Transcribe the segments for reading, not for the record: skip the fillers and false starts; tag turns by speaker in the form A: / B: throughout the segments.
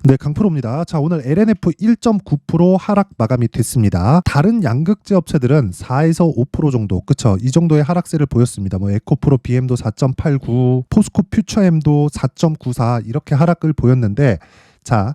A: 네, 강프로입니다. 자, 오늘 LNF 1.9% 하락 마감이 됐습니다. 다른 양극재 업체들은 4에서 5% 정도, 그쵸? 이 정도의 하락세를 보였습니다. 뭐 에코프로 BM도 4.89, 포스코 퓨처엠도 4.94 이렇게 하락을 보였는데, 자,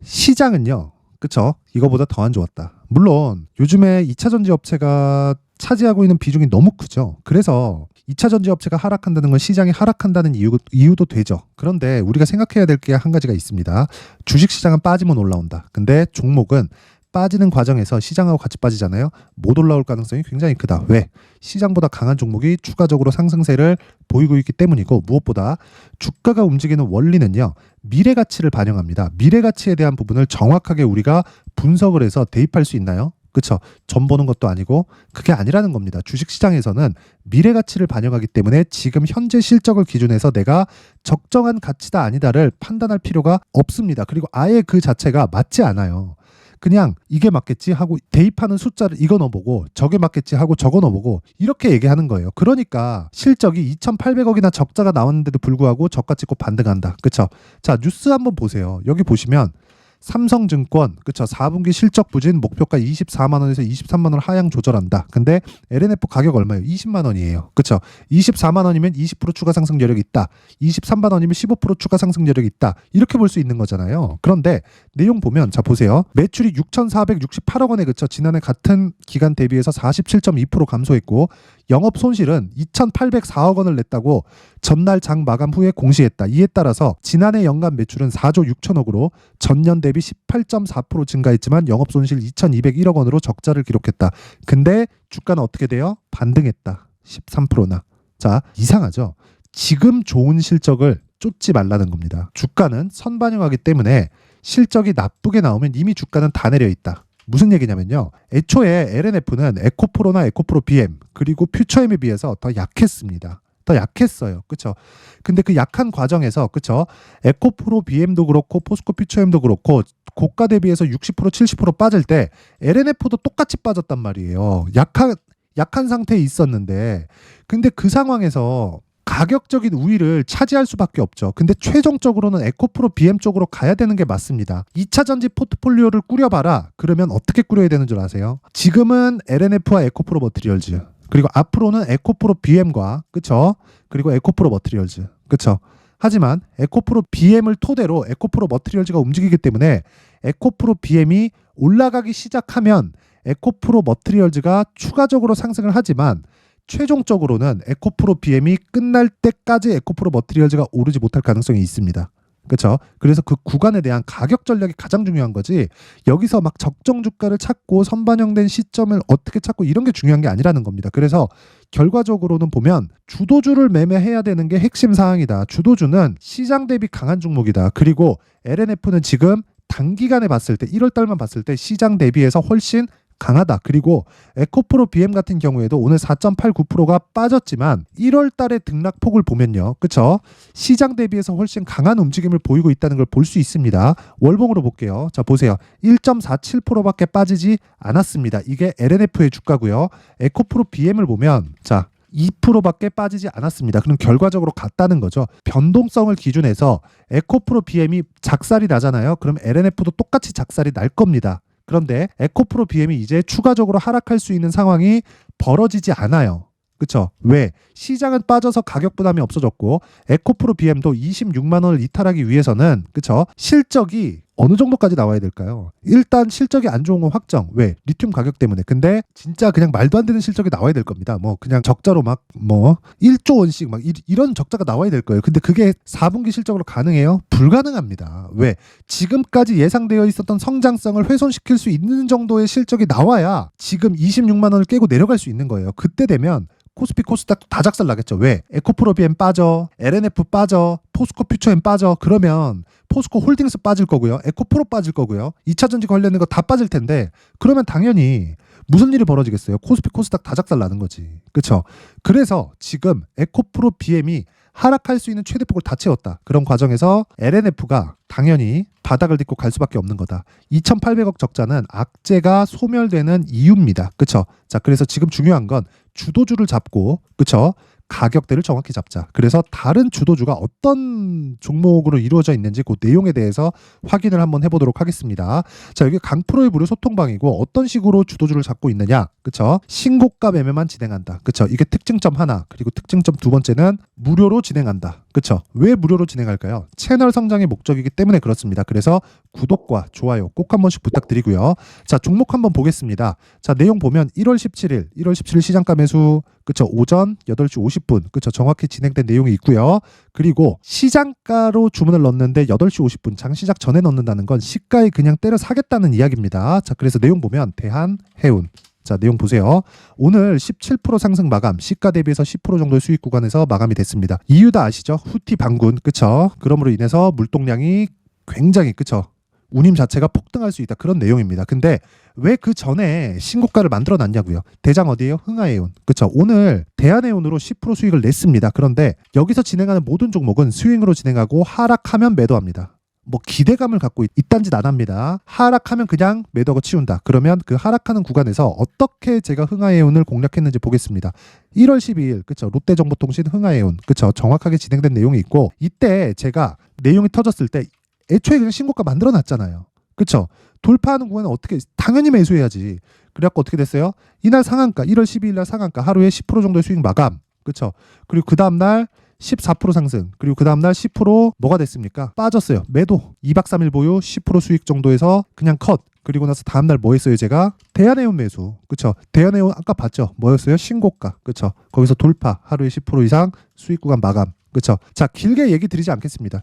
A: 시장은요, 그쵸? 이거보다 더 안 좋았다. 물론 요즘에 2차 전지 업체가 차지하고 있는 비중이 너무 크죠. 그래서 2차 전지 업체가 하락한다는 건 시장이 하락한다는 이유도 되죠. 그런데 우리가 생각해야 될 게 한 가지가 있습니다. 주식시장은 빠지면 올라온다. 근데 종목은 빠지는 과정에서 시장하고 같이 빠지잖아요. 못 올라올 가능성이 굉장히 크다. 왜? 시장보다 강한 종목이 추가적으로 상승세를 보이고 있기 때문이고, 무엇보다 주가가 움직이는 원리는요, 미래가치를 반영합니다. 미래가치에 대한 부분을 정확하게 우리가 분석을 해서 대입할 수 있나요? 그렇죠. 점 보는 것도 아니고 그게 아니라는 겁니다. 주식시장에서는 미래가치를 반영하기 때문에 지금 현재 실적을 기준해서 내가 적정한 가치다 아니다를 판단할 필요가 없습니다. 그리고 아예 그 자체가 맞지 않아요. 그냥 이게 맞겠지 하고 대입하는 숫자를 이거 넣어보고 저게 맞겠지 하고 저거 넣어보고 이렇게 얘기하는 거예요. 그러니까 실적이 2,800억이나 적자가 나왔는데도 불구하고 저가 찍고 반등한다. 그렇죠. 자, 뉴스 한번 보세요. 여기 보시면 삼성증권, 그쵸, 4분기 실적 부진 목표가 24만 원에서 23만 원 하향 조절한다. 근데 LNF 가격 얼마예요? 20만 원이에요. 그쵸? 24만 원이면 20% 추가 상승 여력이 있다. 23만 원이면 15% 추가 상승 여력이 있다. 이렇게 볼 수 있는 거잖아요. 그런데 내용 보면, 자, 보세요. 매출이 6,468억 원에 그쳐 지난해 같은 기간 대비해서 47.2% 감소했고, 영업 손실은 2,804억 원을 냈다고 전날 장 마감 후에 공시했다. 이에 따라서 지난해 연간 매출은 4조 6천억으로 전년 대비 18.4% 증가했지만 영업 손실 2,201억 원으로 적자를 기록했다. 근데 주가는 어떻게 돼요? 반등했다. 13%나. 자, 이상하죠? 지금 좋은 실적을 쫓지 말라는 겁니다. 주가는 선반영하기 때문에 실적이 나쁘게 나오면 이미 주가는 다 내려 있다. 무슨 얘기냐면요, 애초에 LNF는 에코프로나 에코프로 BM 그리고 퓨처엠에 비해서 더 약했습니다. 더 약했어요. 그렇죠? 근데 그 약한 과정에서, 그렇죠, 에코프로 BM도 그렇고 포스코 퓨처엠도 그렇고 고가 대비해서 60% 70% 빠질 때 LNF도 똑같이 빠졌단 말이에요. 약한 상태에 있었는데, 근데 그 상황에서 가격적인 우위를 차지할 수밖에 없죠. 근데 최종적으로는 에코프로 BM 쪽으로 가야 되는 게 맞습니다. 2차 전지 포트폴리오를 꾸려봐라. 그러면 어떻게 꾸려야 되는 줄 아세요? 지금은 LNF와 에코프로 머티리얼즈, 그리고 앞으로는 에코프로 BM과, 그쵸, 그리고 에코프로 머티리얼즈, 그쵸. 하지만 에코프로 BM을 토대로 에코프로 머티리얼즈가 움직이기 때문에 에코프로 BM이 올라가기 시작하면 에코프로 머티리얼즈가 추가적으로 상승을 하지만 최종적으로는 에코프로 BM이 끝날 때까지 에코프로 머티리얼즈가 오르지 못할 가능성이 있습니다. 그렇죠? 그래서 그 구간에 대한 가격 전략이 가장 중요한 거지, 여기서 막 적정 주가를 찾고 선반영된 시점을 어떻게 찾고 이런 게 중요한 게 아니라는 겁니다. 그래서 결과적으로는 보면 주도주를 매매해야 되는 게 핵심 사항이다. 주도주는 시장 대비 강한 종목이다. 그리고 LNF는 지금 단기간에 봤을 때 1월 달만 봤을 때 시장 대비해서 훨씬 강하다. 그리고 에코프로 BM 같은 경우에도 오늘 4.89%가 빠졌지만 1월 달의 등락폭을 보면요, 그쵸, 시장 대비해서 훨씬 강한 움직임을 보이고 있다는 걸 볼 수 있습니다. 월봉으로 볼게요. 자, 보세요. 1.47%밖에 빠지지 않았습니다. 이게 LNF의 주가고요. 에코프로 BM을 보면, 자, 2%밖에 빠지지 않았습니다. 그럼 결과적으로 같다는 거죠. 변동성을 기준해서 에코프로 BM이 작살이 나잖아요. 그럼 LNF도 똑같이 작살이 날 겁니다. 그런데 에코프로 BM이 이제 추가적으로 하락할 수 있는 상황이 벌어지지 않아요. 그쵸? 왜? 시장은 빠져서 가격 부담이 없어졌고 에코프로 BM도 26만 원을 이탈하기 위해서는, 그쵸, 실적이 어느 정도까지 나와야 될까요? 일단 실적이 안 좋은 건 확정. 왜? 리튬 가격 때문에. 근데 진짜 그냥 말도 안 되는 실적이 나와야 될 겁니다. 뭐 그냥 적자로 막 뭐 1조 원씩 막 이런 적자가 나와야 될 거예요. 근데 그게 4분기 실적으로 가능해요? 불가능합니다. 왜? 지금까지 예상되어 있었던 성장성을 훼손시킬 수 있는 정도의 실적이 나와야 지금 26만 원을 깨고 내려갈 수 있는 거예요. 그때 되면 코스피 코스닥 다 작살 나겠죠. 왜? 에코프로 BM 빠져, LNF 빠져, 포스코 퓨처엠 빠져. 그러면 포스코 홀딩스 빠질 거고요, 에코프로 빠질 거고요, 2차 전지 관련된 거 다 빠질 텐데, 그러면 당연히 무슨 일이 벌어지겠어요? 코스피 코스닥 다 작살 나는 거지. 그렇죠? 그래서 지금 에코프로 BM이 하락할 수 있는 최대폭을 다 채웠다. 그런 과정에서 LNF가 당연히 바닥을 딛고 갈 수밖에 없는 거다. 2,800억 적자는 악재가 소멸되는 이유입니다. 그렇죠? 자, 그래서 지금 중요한 건 주도주를 잡고, 그렇죠, 가격대를 정확히 잡자. 그래서 다른 주도주가 어떤 종목으로 이루어져 있는지 그 내용에 대해서 확인을 한번 해보도록 하겠습니다. 자, 여기 강프로의 무료 소통방이고 어떤 식으로 주도주를 잡고 있느냐, 그쵸? 신고가 매매만 진행한다, 그쵸? 이게 특징점 하나. 그리고 특징점 두 번째는 무료로 진행한다, 그쵸? 왜 무료로 진행할까요? 채널 성장의 목적이기 때문에 그렇습니다. 그래서 구독과 좋아요 꼭 한 번씩 부탁드리고요. 자, 종목 한번 보겠습니다. 자, 내용 보면 1월 17일 시장가 매수, 그쵸? 오전 8시 50분, 그쵸? 정확히 진행된 내용이 있고요. 그리고 시장가로 주문을 넣는데 8시 50분 장시작 전에 넣는다는 건 시가에 그냥 때려 사겠다는 이야기입니다. 자, 그래서 내용 보면 대한해운, 자, 내용 보세요. 오늘 17% 상승 마감, 시가 대비해서 10% 정도의 수익 구간에서 마감이 됐습니다. 이유 다 아시죠? 후티 반군, 그쵸? 그러므로 인해서 물동량이 굉장히, 그쵸? 운임 자체가 폭등할 수 있다, 그런 내용입니다. 근데 왜 그 전에 신고가를 만들어 놨냐고요. 대장 어디예요? 흥하해운, 그쵸? 오늘 대한해운으로 10% 수익을 냈습니다. 그런데 여기서 진행하는 모든 종목은 스윙으로 진행하고 하락하면 매도합니다. 뭐 기대감을 갖고 있단 짓 안 합니다. 하락하면 그냥 매도하고 치운다. 그러면 그 하락하는 구간에서 어떻게 제가 흥하해운을 공략했는지 보겠습니다. 1월 12일, 그쵸? 롯데정보통신 흥하해운, 그쵸? 정확하게 진행된 내용이 있고, 이때 제가 내용이 터졌을 때 애초에 그냥 신고가 만들어 놨잖아요. 그쵸? 돌파하는 구간은 어떻게, 당연히 매수해야지. 그래갖고 어떻게 됐어요? 이날 상한가, 1월 12일 날 상한가 하루에 10% 정도의 수익 마감, 그쵸? 그리고 그 다음날 14% 상승, 그리고 그 다음날 10% 뭐가 됐습니까? 빠졌어요. 매도. 2박 3일 보유 10% 수익 정도에서 그냥 컷. 그리고 나서 다음날 뭐 했어요? 제가 대한해운 매수, 그쵸? 대한해운 아까 봤죠? 뭐였어요? 신고가, 그쵸? 거기서 돌파, 하루에 10% 이상 수익 구간 마감, 그쵸? 자, 길게 얘기 드리지 않겠습니다.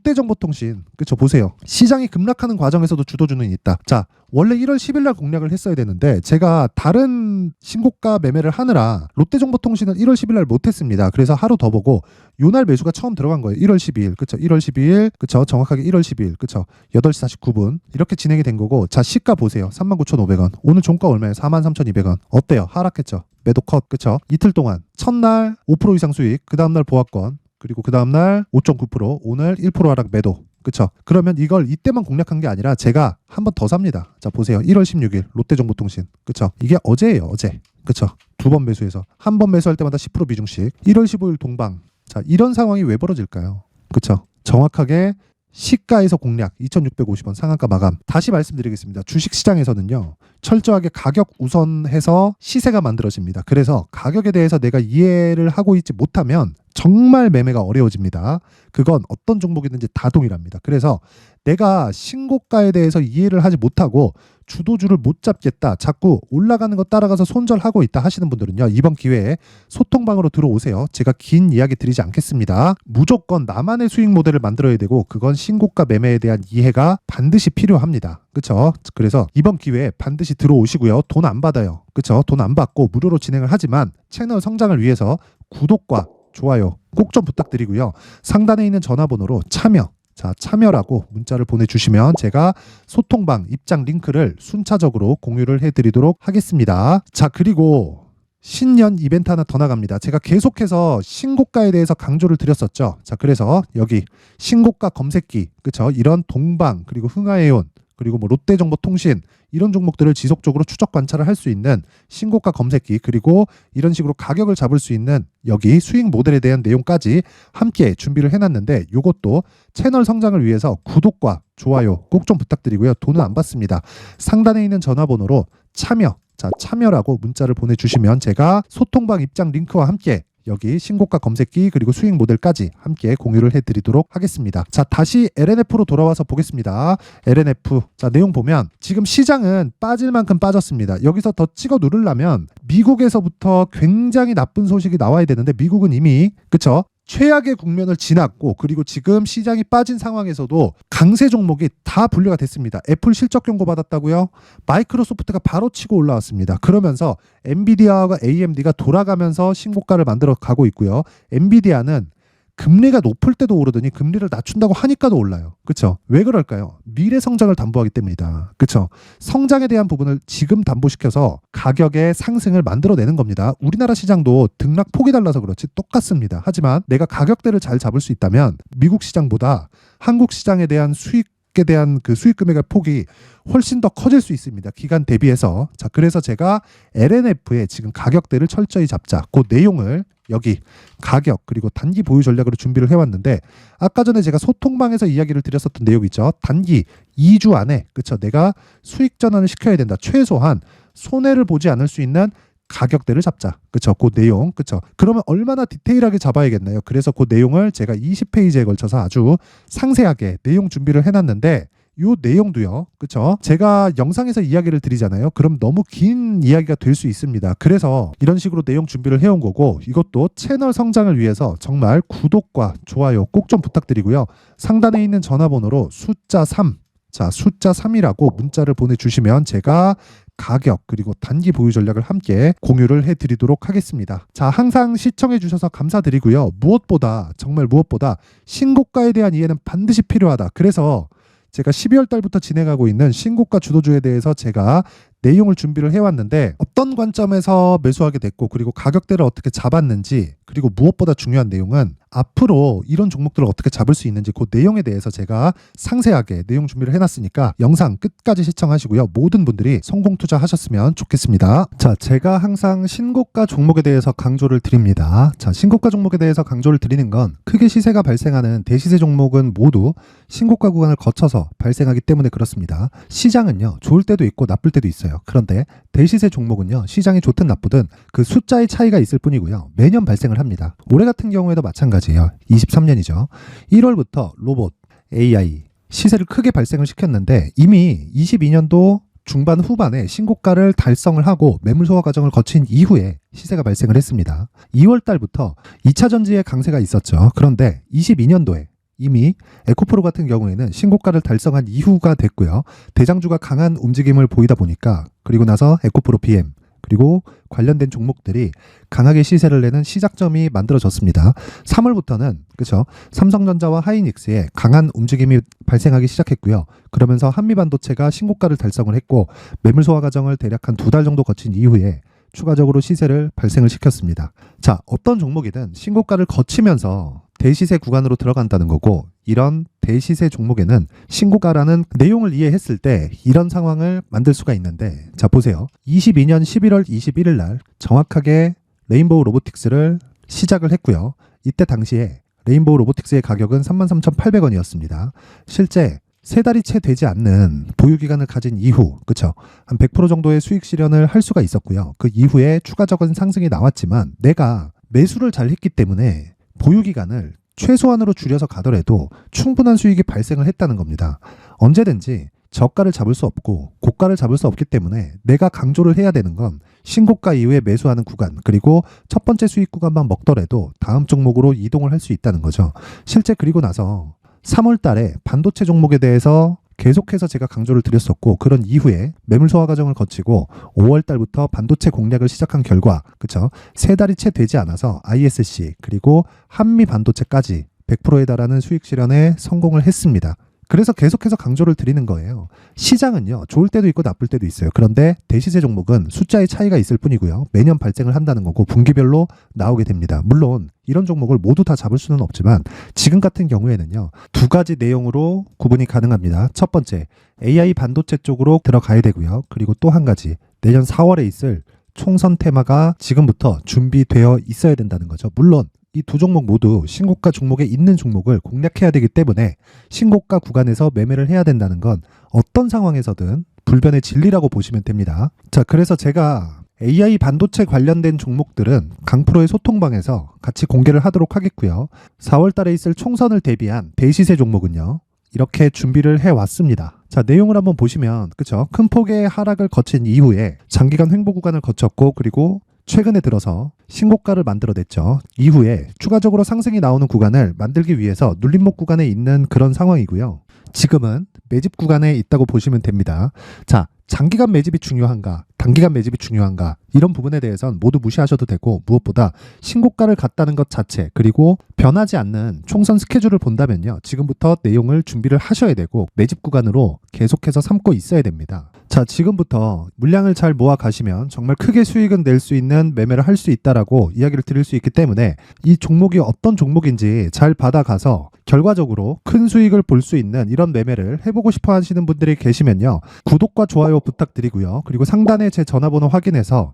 A: 롯데정보통신, 그쵸? 보세요. 시장이 급락하는 과정에서도 주도주는 있다. 자, 원래 1월 10일 날 공략을 했어야 되는데 제가 다른 신고가 매매를 하느라 롯데정보통신은 1월 10일 날 못했습니다. 그래서 하루 더 보고 요날 매수가 처음 들어간 거예요. 1월 12일, 그쵸? 1월 12일, 그쵸? 정확하게 1월 12일, 그쵸? 8시 49분 이렇게 진행이 된 거고, 자, 시가 보세요. 39,500원. 오늘 종가 얼마예요? 43,200원. 어때요? 하락했죠? 매도 컷, 그쵸? 이틀 동안 첫날 5% 이상 수익, 그 다음날 보합권, 그리고 그 다음날 5.9%, 오늘 1% 하락 매도, 그쵸? 그러면 이걸 이때만 공략한 게 아니라 제가 한 번 더 삽니다. 자, 보세요. 1월 16일 롯데정보통신, 그쵸? 이게 어제예요, 어제, 그쵸? 두 번 매수해서 한 번 매수할 때마다 10% 비중씩. 1월 15일 동방. 자, 이런 상황이 왜 벌어질까요? 그쵸? 정확하게 시가에서 공략 2,650원 상한가 마감. 다시 말씀드리겠습니다. 주식시장에서는요, 철저하게 가격 우선해서 시세가 만들어집니다. 그래서 가격에 대해서 내가 이해를 하고 있지 못하면 정말 매매가 어려워집니다. 그건 어떤 종목이든지 다 동일합니다. 그래서 내가 신고가에 대해서 이해를 하지 못하고 주도주를 못 잡겠다, 자꾸 올라가는 거 따라가서 손절하고 있다 하시는 분들은요, 이번 기회에 소통방으로 들어오세요. 제가 긴 이야기 드리지 않겠습니다. 무조건 나만의 수익 모델을 만들어야 되고, 그건 신고가 매매에 대한 이해가 반드시 필요합니다. 그쵸? 그래서 이번 기회에 반드시 들어오시고요. 돈 안 받아요. 그쵸? 돈 안 받고 무료로 진행을 하지만 채널 성장을 위해서 구독과 좋아요 꼭 좀 부탁드리고요. 상단에 있는 전화번호로 참여, 자, 참여라고 문자를 보내주시면 제가 소통방 입장 링크를 순차적으로 공유를 해드리도록 하겠습니다. 자, 그리고 신년 이벤트 하나 더 나갑니다. 제가 계속해서 신고가에 대해서 강조를 드렸었죠. 자, 그래서 여기 신고가 검색기, 그쵸? 이런 동방, 그리고 흥하해운, 그리고 뭐 롯데정보통신, 이런 종목들을 지속적으로 추적 관찰을 할 수 있는 신고가 검색기, 그리고 이런 식으로 가격을 잡을 수 있는 여기 수익 모델에 대한 내용까지 함께 준비를 해놨는데, 이것도 채널 성장을 위해서 구독과 좋아요 꼭 좀 부탁드리고요. 돈은 안 받습니다. 상단에 있는 전화번호로 참여, 자, 참여라고 문자를 보내주시면 제가 소통방 입장 링크와 함께 여기 신고가 검색기 그리고 수익 모델까지 함께 공유를 해드리도록 하겠습니다. 자, 다시 LNF로 돌아와서 보겠습니다. LNF, 자, 내용 보면 지금 시장은 빠질 만큼 빠졌습니다. 여기서 더 찍어 누르려면 미국에서부터 굉장히 나쁜 소식이 나와야 되는데, 미국은 이미, 그쵸? 최악의 국면을 지났고, 그리고 지금 시장이 빠진 상황에서도 강세 종목이 다 분류가 됐습니다. 애플 실적 경고 받았다고요? 마이크로소프트가 바로 치고 올라왔습니다. 그러면서 엔비디아와 AMD가 돌아가면서 신고가를 만들어 가고 있고요. 엔비디아는 금리가 높을 때도 오르더니 금리를 낮춘다고 하니까도 올라요. 그쵸? 왜 그럴까요? 미래 성장을 담보하기 때문이다. 그쵸? 성장에 대한 부분을 지금 담보시켜서 가격의 상승을 만들어내는 겁니다. 우리나라 시장도 등락폭이 달라서 그렇지 똑같습니다. 하지만 내가 가격대를 잘 잡을 수 있다면 미국 시장보다 한국 시장에 대한 수익 주식에 대한 그 수익 금액의 폭이 훨씬 더 커질 수 있습니다. 기간 대비해서. 자, 그래서 제가 LNF의 지금 가격대를 철저히 잡자. 그 내용을 여기 가격 그리고 단기 보유 전략으로 준비를 해왔는데, 아까 전에 제가 소통방에서 이야기를 드렸었던 내용 있죠. 단기 2주 안에 그쵸, 내가 수익 전환을 시켜야 된다. 최소한 손해를 보지 않을 수 있는 가격대를 잡자. 그쵸? 그 내용. 그쵸? 그러면 얼마나 디테일하게 잡아야겠나요? 그래서 그 내용을 제가 20페이지에 걸쳐서 아주 상세하게 내용 준비를 해놨는데, 요 내용도요. 그쵸? 제가 영상에서 이야기를 드리잖아요. 그럼 너무 긴 이야기가 될 수 있습니다. 그래서 이런 식으로 내용 준비를 해온 거고, 이것도 채널 성장을 위해서 정말 구독과 좋아요 꼭 좀 부탁드리고요. 상단에 있는 전화번호로 숫자 3, 자, 숫자 3이라고 문자를 보내주시면 제가 가격 그리고 단기 보유 전략을 함께 공유를 해드리도록 하겠습니다. 자, 항상 시청해 주셔서 감사드리고요. 무엇보다 정말 무엇보다 신고가에 대한 이해는 반드시 필요하다. 그래서 제가 12월 달부터 진행하고 있는 신고가 주도주에 대해서 제가 내용을 준비를 해왔는데, 어떤 관점에서 매수하게 됐고 그리고 가격대를 어떻게 잡았는지, 그리고 무엇보다 중요한 내용은 앞으로 이런 종목들을 어떻게 잡을 수 있는지, 그 내용에 대해서 제가 상세하게 내용 준비를 해놨으니까 영상 끝까지 시청하시고요. 모든 분들이 성공 투자하셨으면 좋겠습니다. 자, 제가 항상 신고가 종목에 대해서 강조를 드립니다. 자, 신고가 종목에 대해서 강조를 드리는 건 크게 시세가 발생하는 대시세 종목은 모두 신고가 구간을 거쳐서 발생하기 때문에 그렇습니다. 시장은요, 좋을 때도 있고 나쁠 때도 있어요. 그런데 대시세 종목은요, 시장이 좋든 나쁘든 그 숫자의 차이가 있을 뿐이고요. 매년 발생을 합니다. 올해 같은 경우에도 마찬가지예요. 23년이죠. 1월부터 로봇, AI 시세를 크게 발생을 시켰는데, 이미 22년도 중반 후반에 신고가를 달성을 하고 매물 소화 과정을 거친 이후에 시세가 발생을 했습니다. 2월 달부터 2차 전지의 강세가 있었죠. 그런데 22년도에 이미 에코프로 같은 경우에는 신고가를 달성한 이후가 됐고요. 대장주가 강한 움직임을 보이다 보니까, 그리고 나서 에코프로 BM 그리고 관련된 종목들이 강하게 시세를 내는 시작점이 만들어졌습니다. 3월부터는 그렇죠, 삼성전자와 하이닉스의 강한 움직임이 발생하기 시작했고요. 그러면서 한미반도체가 신고가를 달성을 했고, 매물 소화 과정을 대략 한 2달 정도 거친 이후에 추가적으로 시세를 발생을 시켰습니다. 자, 어떤 종목이든 신고가를 거치면서 대시세 구간으로 들어간다는 거고, 이런 대시세 종목에는 신고가라는 내용을 이해했을 때 이런 상황을 만들 수가 있는데, 자, 보세요. 22년 11월 21일 날 정확하게 레인보우 로보틱스를 시작을 했고요. 이때 당시에 레인보우 로보틱스의 가격은 33,800원이었습니다. 실제 세 달이 채 되지 않는 보유기간을 가진 이후, 그쵸, 한 100% 정도의 수익 실현을 할 수가 있었고요. 그 이후에 추가적인 상승이 나왔지만, 내가 매수를 잘 했기 때문에 보유기간을 최소한으로 줄여서 가더라도 충분한 수익이 발생을 했다는 겁니다. 언제든지 저가를 잡을 수 없고 고가를 잡을 수 없기 때문에 내가 강조를 해야 되는 건 신고가 이후에 매수하는 구간, 그리고 첫 번째 수익 구간만 먹더라도 다음 종목으로 이동을 할 수 있다는 거죠. 실제 그리고 나서 3월 달에 반도체 종목에 대해서 계속해서 제가 강조를 드렸었고, 그런 이후에 매물 소화 과정을 거치고 5월 달부터 반도체 공략을 시작한 결과, 그쵸, 세 달이 채 되지 않아서 ISC 그리고 한미 반도체까지 100%에 달하는 수익 실현에 성공을 했습니다. 그래서 계속해서 강조를 드리는 거예요. 시장은요, 좋을 때도 있고 나쁠 때도 있어요. 그런데 대시세 종목은 숫자의 차이가 있을 뿐이고요. 매년 발생을 한다는 거고 분기별로 나오게 됩니다. 물론 이런 종목을 모두 다 잡을 수는 없지만, 지금 같은 경우에는요, 두 가지 내용으로 구분이 가능합니다. 첫 번째, AI 반도체 쪽으로 들어가야 되고요. 그리고 또 한 가지, 내년 4월에 있을 총선 테마가 지금부터 준비되어 있어야 된다는 거죠. 물론 이 두 종목 모두 신고가 종목에 있는 종목을 공략해야 되기 때문에 신고가 구간에서 매매를 해야 된다는 건 어떤 상황에서든 불변의 진리라고 보시면 됩니다. 자, 그래서 제가 AI 반도체 관련된 종목들은 강프로의 소통방에서 같이 공개를 하도록 하겠고요. 4월 달에 있을 총선을 대비한 대시세 종목은요, 이렇게 준비를 해왔습니다. 자, 내용을 한번 보시면, 그쵸, 큰 폭의 하락을 거친 이후에 장기간 횡보 구간을 거쳤고, 그리고 최근에 들어서 신고가를 만들어냈죠. 이후에 추가적으로 상승이 나오는 구간을 만들기 위해서 눌림목 구간에 있는 그런 상황이고요. 지금은 매집 구간에 있다고 보시면 됩니다. 자, 장기간 매집이 중요한가, 단기간 매집이 중요한가, 이런 부분에 대해서는 모두 무시하셔도 되고, 무엇보다 신고가를 갔다는 것 자체, 그리고 변하지 않는 총선 스케줄을 본다면요, 지금부터 내용을 준비를 하셔야 되고 매집 구간으로 계속해서 삼고 있어야 됩니다. 자, 지금부터 물량을 잘 모아 가시면 정말 크게 수익은 낼 수 있는 매매를 할 수 있다라고 이야기를 드릴 수 있기 때문에 이 종목이 어떤 종목인지 잘 받아가서 결과적으로 큰 수익을 볼 수 있는 이런 매매를 해보고 싶어 하시는 분들이 계시면요. 구독과 좋아요 부탁드리고요. 그리고 상단에 제 전화번호 확인해서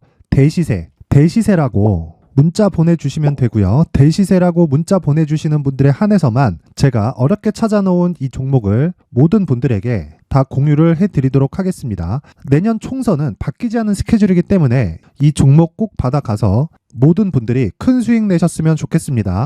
A: 대시세라고 문자 보내주시면 되고요. 대시세라고 문자 보내주시는 분들에 한해서만 제가 어렵게 찾아놓은 이 종목을 모든 분들에게 다 공유를 해드리도록 하겠습니다. 내년 총선은 바뀌지 않은 스케줄이기 때문에 이 종목 꼭 받아가서 모든 분들이 큰 수익 내셨으면 좋겠습니다.